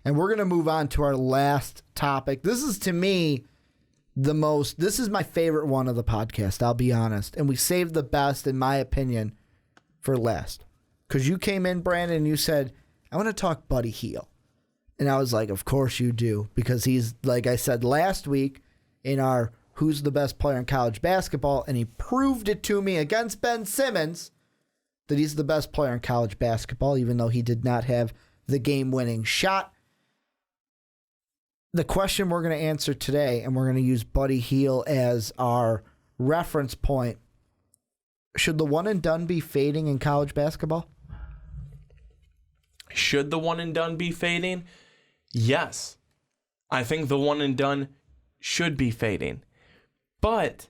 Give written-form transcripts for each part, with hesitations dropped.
And we're going to move on to our last topic. This is, to me, this is my favorite one of the podcast, I'll be honest. And we saved the best, in my opinion, for last. Because you came in, Brandon, and you said, I want to talk Buddy Hield. And I was like, of course you do. Because he's, like I said last week, in our Who's the Best Player in College Basketball, and he proved it to me against Ben Simmons that he's the best player in college basketball, even though he did not have the game-winning shot. The question we're going to answer today, and we're going to use Buddy Hield as our reference point, should the one and done be fading in college basketball? Should the one and done be fading? Yes. I think the one and done should be fading. But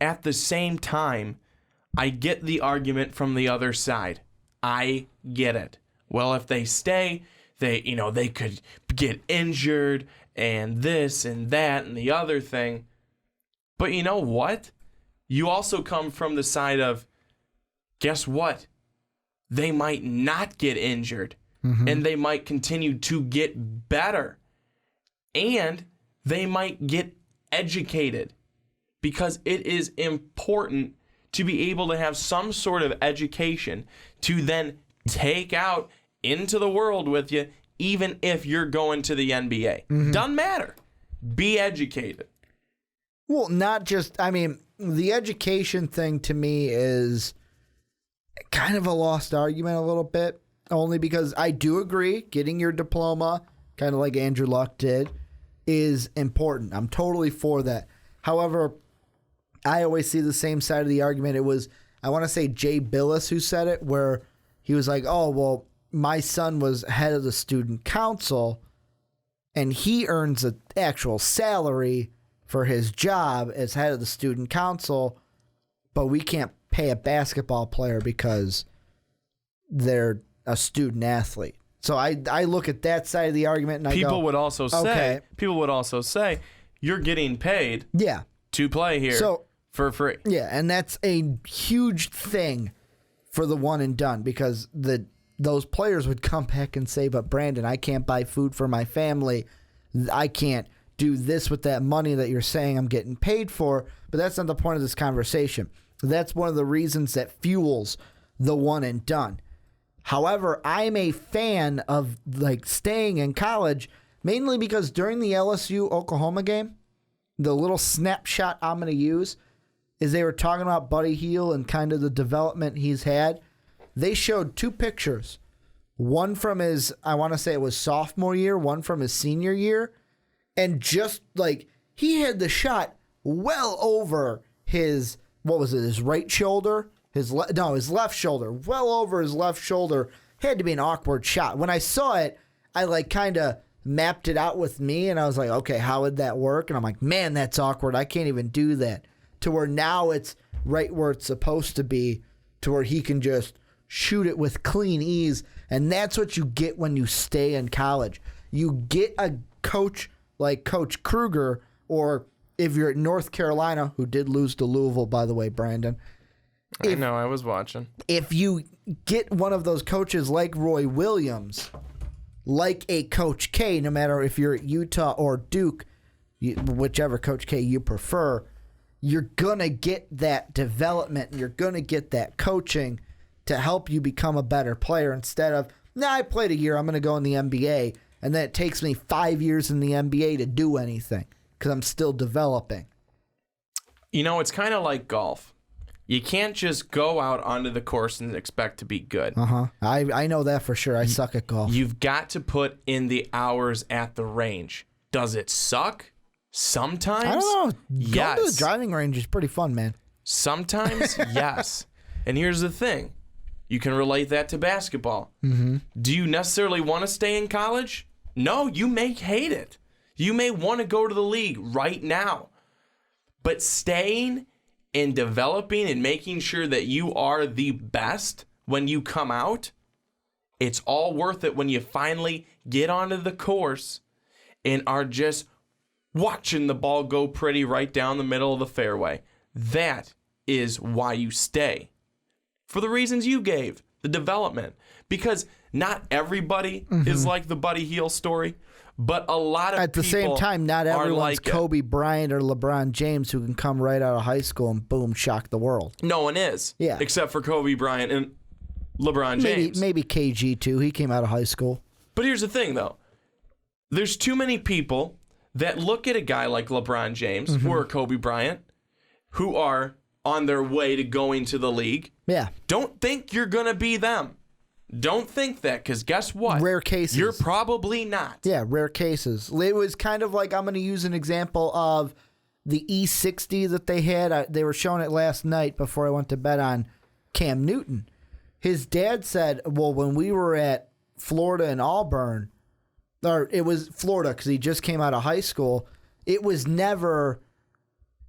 at the same time, I get the argument from the other side. I get it. Well, if they stay, they could get injured and this and that and the other thing. But you know what? You also come from the side of, guess what? They might not get injured, and they might continue to get better, and they might get educated, because it is important to be able to have some sort of education to then take out into the world with you, even if you're going to the NBA. Doesn't matter. Be educated. Well, not just, the education thing to me is kind of a lost argument a little bit, only because I do agree getting your diploma, kind of like Andrew Luck did, is important. I'm totally for that. However, I always see the same side of the argument. It was, I want to say Jay Billis who said it, where he was like, oh, well, my son was head of the student council and he earns an actual salary for his job as head of the student council, but we can't pay a basketball player because they're a student athlete. So I look at that side of the argument and people I go, would also say you're getting paid to play here for free. Yeah, and that's a huge thing for the one and done, because those players would come back and say, but Brandon, I can't buy food for my family. I can't do this with that money that you're saying I'm getting paid for. But that's not the point of this conversation. That's one of the reasons that fuels the one and done. However, I'm a fan of staying in college, mainly because during the LSU-Oklahoma game, the little snapshot I'm going to use is they were talking about Buddy Hield and kind of the development he's had. They showed two pictures, one from his, I want to say it was sophomore year, one from his senior year, and just he had the shot well over his, his right shoulder? His left shoulder, well over his left shoulder. Had to be an awkward shot. When I saw it, I kind of mapped it out with me, and I was like, okay, how would that work? And I'm like, man, that's awkward. I can't even do that. To where now it's right where it's supposed to be, to where he can just shoot it with clean ease. And that's what you get when you stay in college. You get a coach like Coach Kruger, or if you're at North Carolina, who did lose to Louisville, by the way, Brandon. I know, I was watching. If you get one of those coaches like Roy Williams, like a Coach K, no matter if you're at Utah or Duke, whichever Coach K you prefer, you're going to get that development and you're going to get that coaching to help you become a better player, instead of, I played a year, I'm going to go in the NBA, and then it takes me 5 years in the NBA to do anything because I'm still developing. It's kind of like golf. You can't just go out onto the course and expect to be good. I know that for sure. I suck at golf. You've got to put in the hours at the range. Does it suck? Sometimes? I don't know. Yes. Going to the driving range is pretty fun, man. Sometimes, yes. And here's the thing. You can relate that to basketball. Do you necessarily want to stay in college? No, you may hate it. You may want to go to the league right now. But staying and developing and making sure that you are the best when you come out, it's all worth it when you finally get onto the course and are just watching the ball go pretty right down the middle of the fairway. That is why you stay. For the reasons you gave, the development. Because not everybody is like the Buddy Hield story, but a lot of At the same time, not everyone's like Kobe Bryant or LeBron James who can come right out of high school and boom, shock the world. No one is. Yeah. Except for Kobe Bryant and LeBron James. Maybe KG too. He came out of high school. But here's the thing, though. There's too many people that look at a guy like LeBron James or Kobe Bryant who are on their way to going to the league. Yeah. Don't think you're going to be them. Don't think that, because guess what? Rare cases. You're probably not. Yeah, rare cases. It was kind of like, I'm going to use an example of the E60 that they had. They were showing it last night before I went to bed on Cam Newton. His dad said, well, when we were at Florida and Auburn, or it was Florida because he just came out of high school, it was never,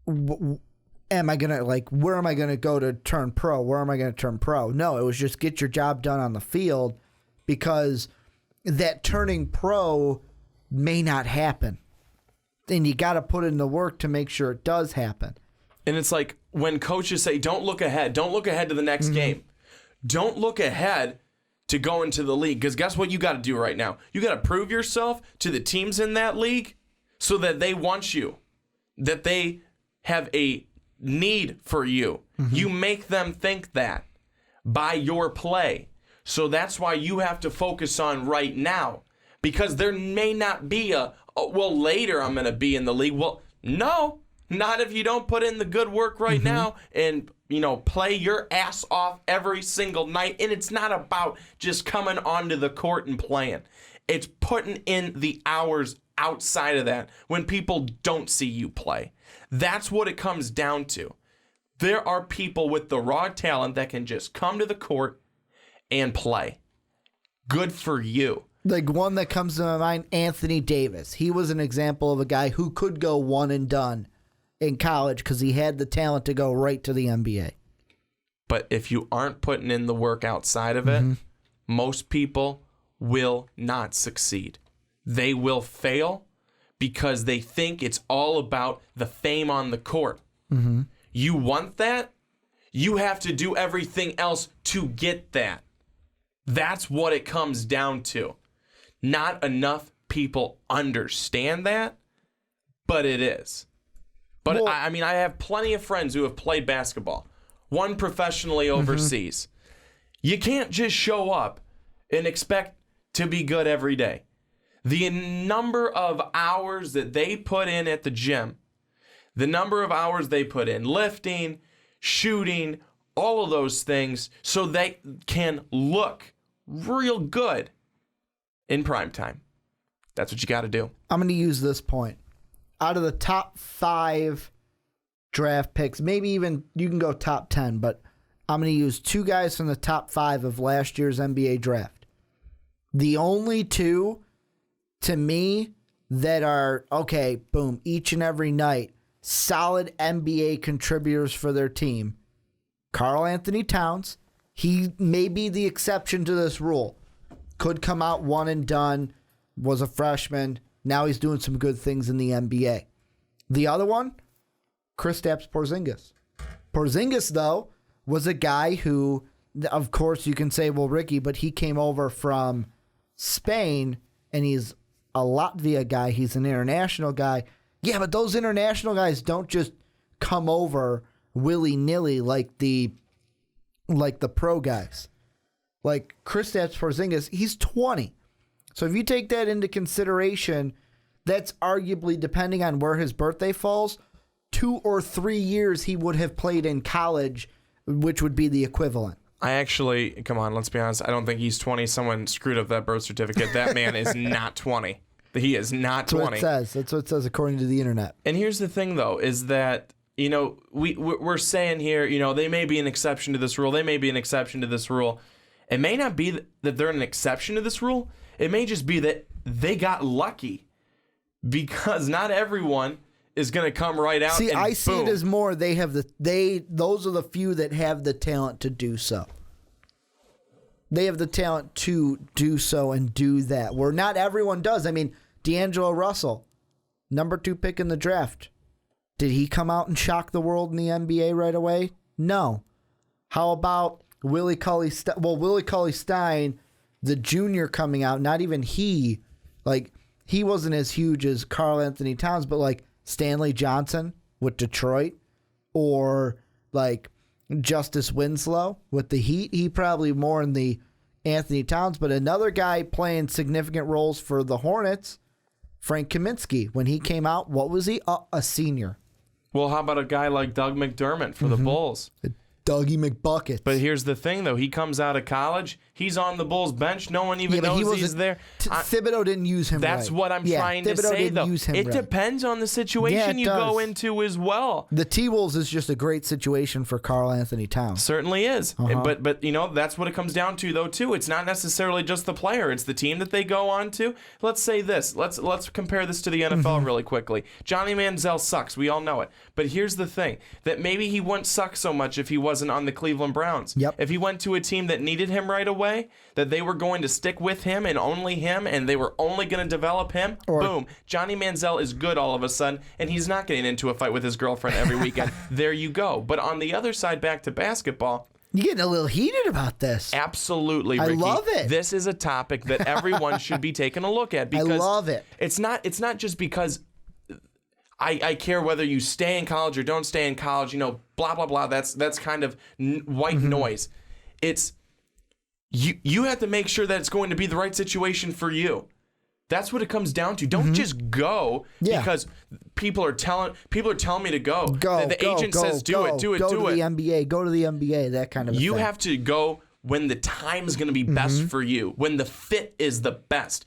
am I going to, like, where am I going to go to turn pro? Where am I going to turn pro? No, it was just get your job done on the field, because that turning pro may not happen. And you got to put in the work to make sure it does happen. And it's like when coaches say, don't look ahead. Don't look ahead to the next game. Don't look ahead to go into the league, because guess what you got to do right now? You got to prove yourself to the teams in that league so that they want you, that they have a need for you. You make them think that by your play. So that's why you have to focus on right now, because there may not be well, later I'm going to be in the league. Well, no, not if you don't put in the good work right now and, play your ass off every single night. And it's not about just coming onto the court and playing. It's putting in the hours outside of that when people don't see you play. That's what it comes down to. There are people with the raw talent that can just come to the court and play. Good for you. Like one that comes to my mind, Anthony Davis. He was an example of a guy who could go one and done in college because he had the talent to go right to the NBA. But if you aren't putting in the work outside of it, most people will not succeed. They will fail because they think it's all about the fame on the court. You want that? You have to do everything else to get that. That's what it comes down to. Not enough people understand that, but it is. But well, I have plenty of friends who have played basketball, one professionally overseas. You can't just show up and expect to be good every day. The number of hours that they put in at the gym, the number of hours they put in lifting, shooting, all of those things so they can look real good in prime time. That's what you got to do. I'm going to use this point. Out of the top 5 draft picks, maybe even you can go top 10, but I'm going to use 2 guys from the top 5 of last year's NBA draft. The only 2 to me that are, okay, boom, each and every night, solid NBA contributors for their team. Karl Anthony Towns, he may be the exception to this rule. Could come out one and done, was a freshman. Now he's doing some good things in the NBA. The other one, Kristaps Porzingis. Porzingis, though, was a guy who, of course, you can say, well, Ricky, but he came over from Spain, and he's a Latvia guy. He's an international guy. Yeah, but those international guys don't just come over willy-nilly like the pro guys. Like Kristaps Porzingis, he's 20. So if you take that into consideration, that's arguably, depending on where his birthday falls, 2 or 3 years he would have played in college, which would be the equivalent. I actually, come on, let's be honest, I don't think he's 20. Someone screwed up that birth certificate. That man is not 20. He is not 20. That's what it says. That's what it says according to the internet. And here's the thing, though, is that, we're saying here, they may be an exception to this rule. They may be an exception to this rule. It may not be that they're an exception to this rule. It may just be that they got lucky, because not everyone is going to come right out. See, and I see boom. it as more those are the few that have the talent to do so. They have the talent to do so and do that, where not everyone does. I mean, D'Angelo Russell, number 2 pick in the draft. Did he come out and shock the world in the NBA right away? No. How about Willie Cauley-Stein, the junior coming out, not even he wasn't as huge as Karl Anthony Towns, but like Stanley Johnson with Detroit, or like Justice Winslow with the Heat. He probably more in the Anthony Towns, but another guy playing significant roles for the Hornets, Frank Kaminsky. When he came out, what was he? A senior. Well, how about a guy like Doug McDermott for the Bulls? Dougie McBuckets. But here's the thing, though. He comes out of college. He's on the Bulls bench. No one even knows he's there. Thibodeau didn't use him That's right. what I'm trying to say, though. It depends on the situation you go into as well. The T-Wolves is just a great situation for Karl Anthony Towns. Certainly is. But you know, that's what it comes down to, though, too. It's not necessarily just the player. It's the team that they go on to. Let's say this. Let's compare this to the NFL really quickly. Johnny Manziel sucks. We all know it. But here's the thing. That maybe he wouldn't suck so much if he wasn't on the Cleveland Browns. Yep. If he went to a team that needed him right away, that they were going to stick with him and only him, and they were only going to develop him, boom, Johnny Manziel is good all of a sudden, and he's not getting into a fight with his girlfriend every weekend. There you go. But on the other side, back to basketball, you're getting a little heated about this. Absolutely, Ricky. I love it. This is a topic that everyone should be taking a look at. Because I love it. It's not just because I care whether you stay in college or don't stay in college, you know, blah, blah, blah. That's kind of white noise. It's you have to make sure that it's going to be the right situation for you. That's what it comes down to. Don't just go because people are telling me to go. The agent says do it. Go to the NBA. Go to the NBA. That kind of thing. You have to go when the time is going to be best for you, when the fit is the best.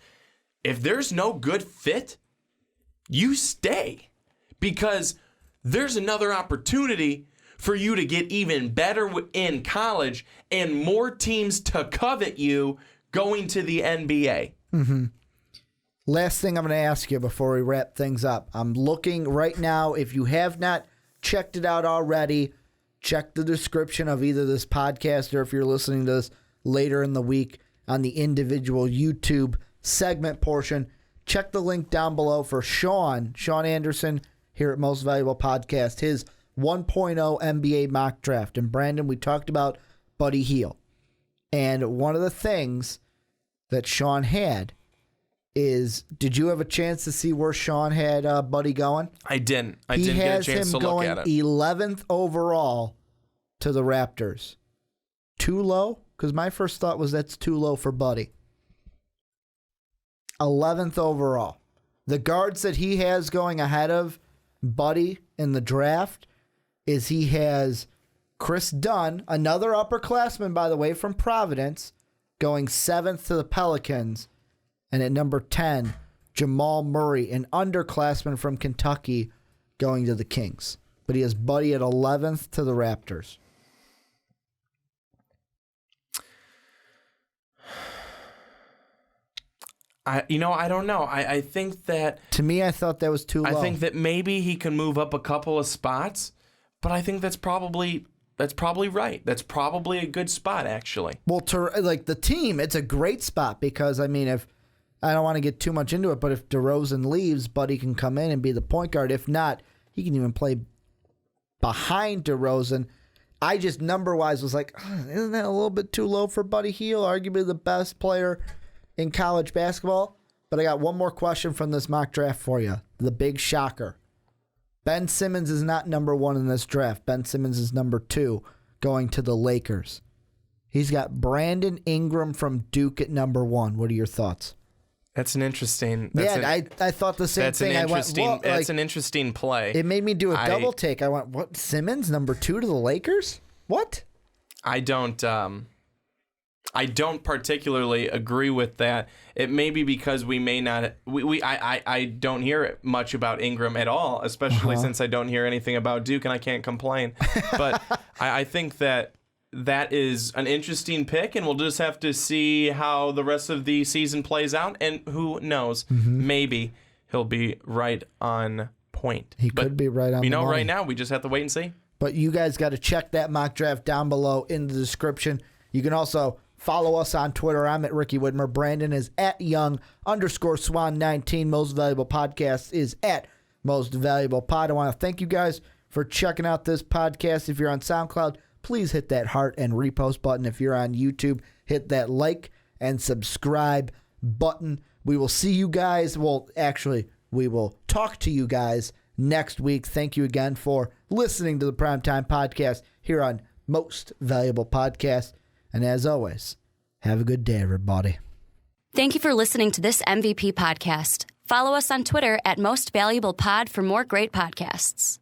If there's no good fit, you stay. Because there's another opportunity for you to get even better in college and more teams to covet you going to the NBA. Last thing I'm going to ask you before we wrap things up. I'm looking right now. If you have not checked it out already, check the description of either this podcast or if you're listening to this later in the week on the individual YouTube segment portion. Check the link down below for Sean Anderson, here at Most Valuable Podcast, his 1.0 NBA mock draft. And Brandon, we talked about Buddy Hield. And one of the things that Sean had is, did you have a chance to see where Sean had Buddy going? I didn't. I didn't get a chance to look at it. He has him going 11th overall to the Raptors. Too low? Because my first thought was that's too low for Buddy. 11th overall. The guards that he has going ahead of Buddy in the draft is he has Chris Dunn, another upperclassman, by the way, from Providence, going 7th to the Pelicans. And at number 10, Jamal Murray, an underclassman from Kentucky, going to the Kings. But he has Buddy at 11th to the Raptors. I don't know. I think that... To me, I thought that was too low. I think that maybe he can move up a couple of spots, but I think that's probably right. That's probably a good spot, actually. Well, like the team, it's a great spot because, I mean, if I don't want to get too much into it, but if DeRozan leaves, Buddy can come in and be the point guard. If not, he can even play behind DeRozan. I just, number-wise, was like, isn't that a little bit too low for Buddy Hield? Arguably the best player in college basketball. But I got one more question from this mock draft for you. The big shocker. Ben Simmons is not number 1 in this draft. Ben Simmons is number 2, going to the Lakers. He's got Brandon Ingram from Duke at number 1. What are your thoughts? That's an interesting... I thought the same thing. That's an interesting play. It made me do a double take. I went, what? Simmons, number 2 to the Lakers? What? I don't particularly agree with that. It may be because we may not... I don't hear much about Ingram at all, especially since I don't hear anything about Duke, and I can't complain. But I think that is an interesting pick, and we'll just have to see how the rest of the season plays out, and who knows, maybe he'll be right on point. He could be right on the money. Right now, we just have to wait and see. But you guys got to check that mock draft down below in the description. You can also follow us on Twitter. I'm at Ricky Widmer. Brandon is at Young_Swan19. Most Valuable Podcast is at Most Valuable Pod. I want to thank you guys for checking out this podcast. If you're on SoundCloud, please hit that heart and repost button. If you're on YouTube, hit that like and subscribe button. We will see you guys. Well, actually, we will talk to you guys next week. Thank you again for listening to the Primetime Podcast here on Most Valuable Podcast. And as always, have a good day, everybody. Thank you for listening to this MVP podcast. Follow us on Twitter at Most Valuable Pod for more great podcasts.